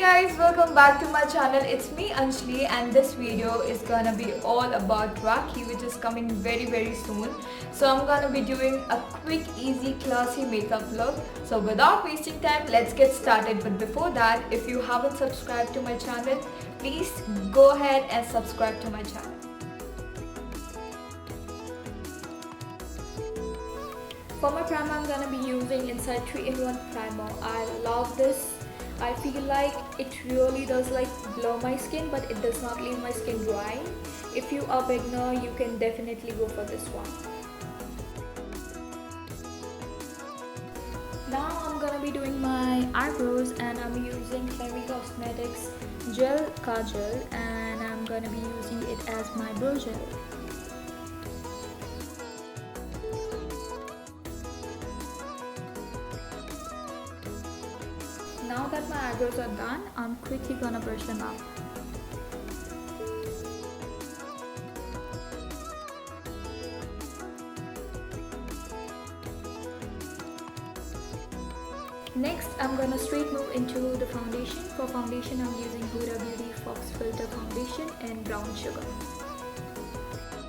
Guys, welcome back to my channel. It's me Anjali and this video is gonna be all about Rakhi, which is coming very soon. So I'm gonna be doing a quick, easy, classy makeup look. So without wasting time, let's get started. But before that, if you haven't subscribed to my channel, please go ahead and subscribe to my channel. For my primer, I'm gonna be using Insight 3-in-1 primer. I love this. I feel like it really does blow my skin, but it does not leave my skin dry. If you are a beginner, you can definitely go for this one. Now I'm gonna be doing my eyebrows and I'm using Fairy Cosmetics Gel Kajal and I'm gonna be using it as my brow gel. Now that my eyebrows are done, I'm quickly gonna brush them up. Next, I'm gonna straight move into the foundation. For foundation, I'm using Huda Beauty Fox Filter Foundation in Brown Sugar.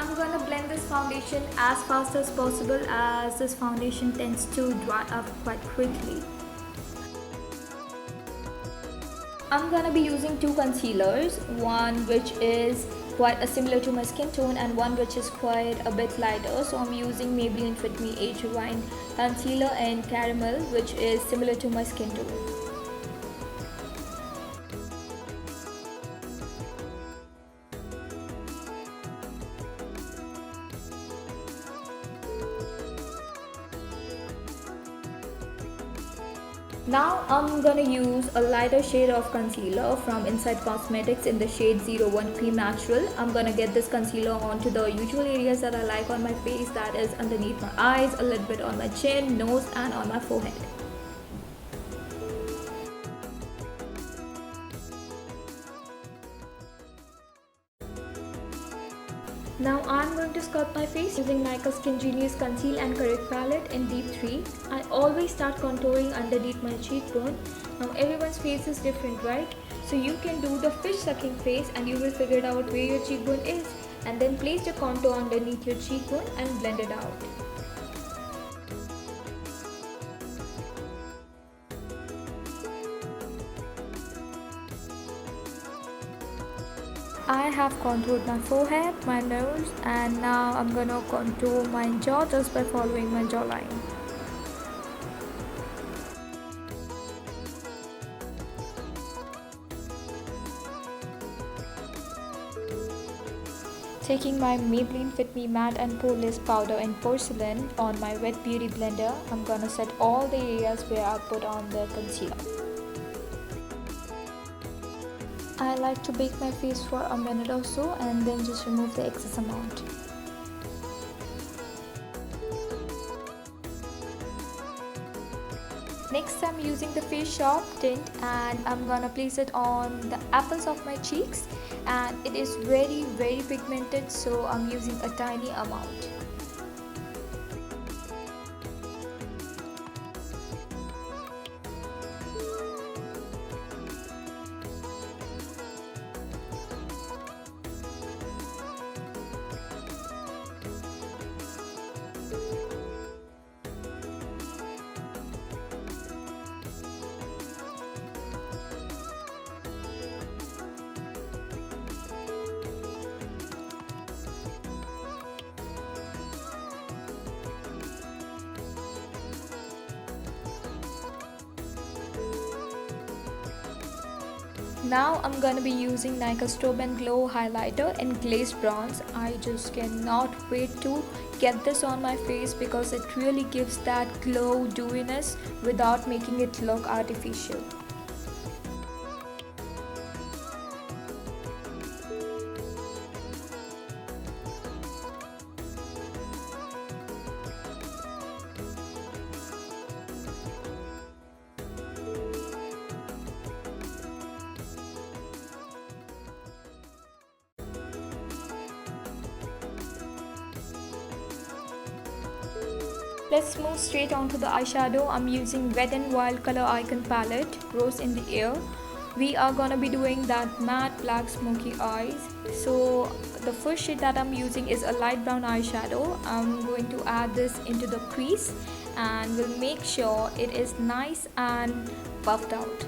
I'm gonna blend this foundation as fast as possible as this foundation tends to dry up quite quickly. I'm gonna be using two concealers, one which is quite similar to my skin tone and one which is quite a bit lighter. So I'm using Maybelline Fit Me Age Rewind Concealer in Caramel, which is similar to my skin tone. Now I'm gonna use a lighter shade of concealer from Insight Cosmetics in the shade 01 Cream Natural. I'm gonna get this concealer onto the usual areas that I like on my face, that is underneath my eyes, a little bit on my chin, nose and on my forehead. Now I'm going to sculpt my face using Nykaa Skin Genius Conceal and Correct Palette in Deep 3. I always start contouring underneath my cheekbone. Now everyone's face is different, right? So you can do the fish sucking face and you will figure out where your cheekbone is and then place the contour underneath your cheekbone and blend it out. I have contoured my forehead, my nose, and now I'm gonna contour my jaw just by following my jawline. Taking my Maybelline Fit Me Matte and Poreless Powder in Porcelain on my Wet Beauty blender, I'm gonna set all the areas where I put on the concealer. I like to bake my face for a minute or so and then just remove the excess amount. Next, I'm using the Face Shop tint and I'm gonna place it on the apples of my cheeks, and it is very pigmented, so I'm using a tiny amount. Now I'm gonna be using Nykaa Strobe and Glow highlighter in glazed bronze. I just cannot wait to get this on my face because it really gives that glow dewiness without making it look artificial. Let's move straight on to the eyeshadow. I'm using Wet n Wild Color Icon Palette, Rose in the Air. we are gonna be doing that matte black smoky eyes. So the first shade that I'm using is a light brown eyeshadow. I'm going to add this into the crease and will make sure it is nice and buffed out.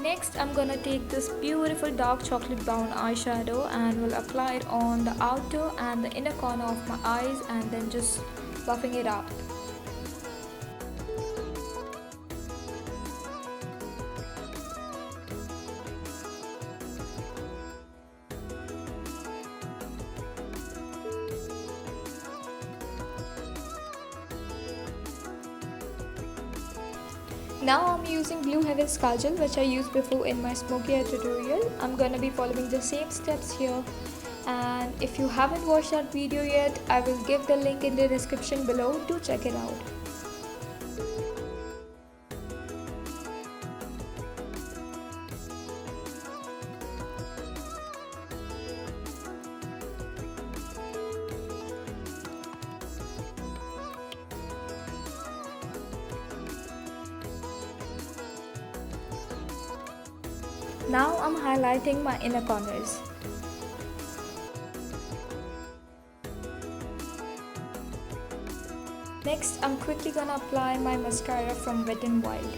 Next, I'm gonna take this beautiful dark chocolate brown eyeshadow and will apply it on the outer and the inner corner of my eyes and then just buffing it up. Now I'm using Blue Heaven's Kajal, which I used before in my smoky eye tutorial. I'm gonna be following the same steps here, and if you haven't watched that video yet, I will give the link in the description below to check it out. Now I'm highlighting my inner corners. Next, I'm quickly gonna apply my mascara from Wet n Wild.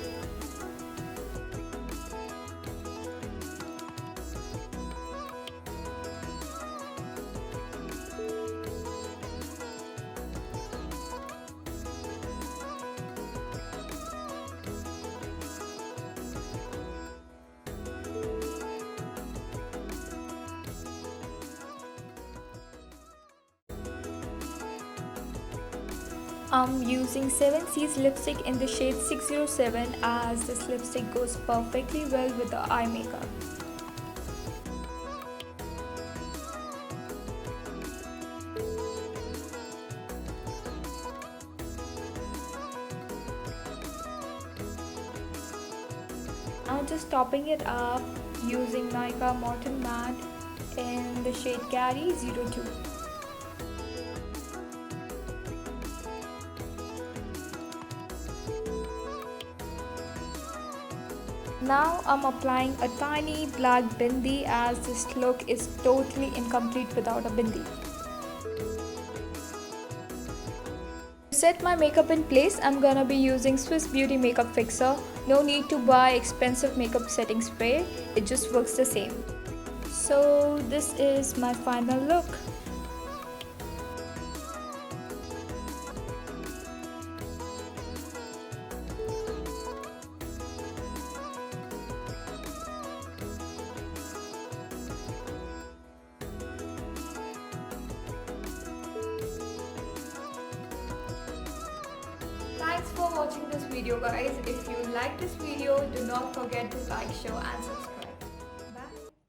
I'm using 7C's lipstick in the shade 607 as this lipstick goes perfectly well with the eye makeup. Now just topping it up using Nykaa Morton Matte in the shade Carry 02. Now I'm applying a tiny black bindi as this look is totally incomplete without a bindi. To set my makeup in place, I'm gonna be using Swiss Beauty Makeup Fixer. No need to buy expensive makeup setting spray, it just works the same. So this is my final look. Thanks for watching this video guys. If you like this video, do not forget to like, share and subscribe.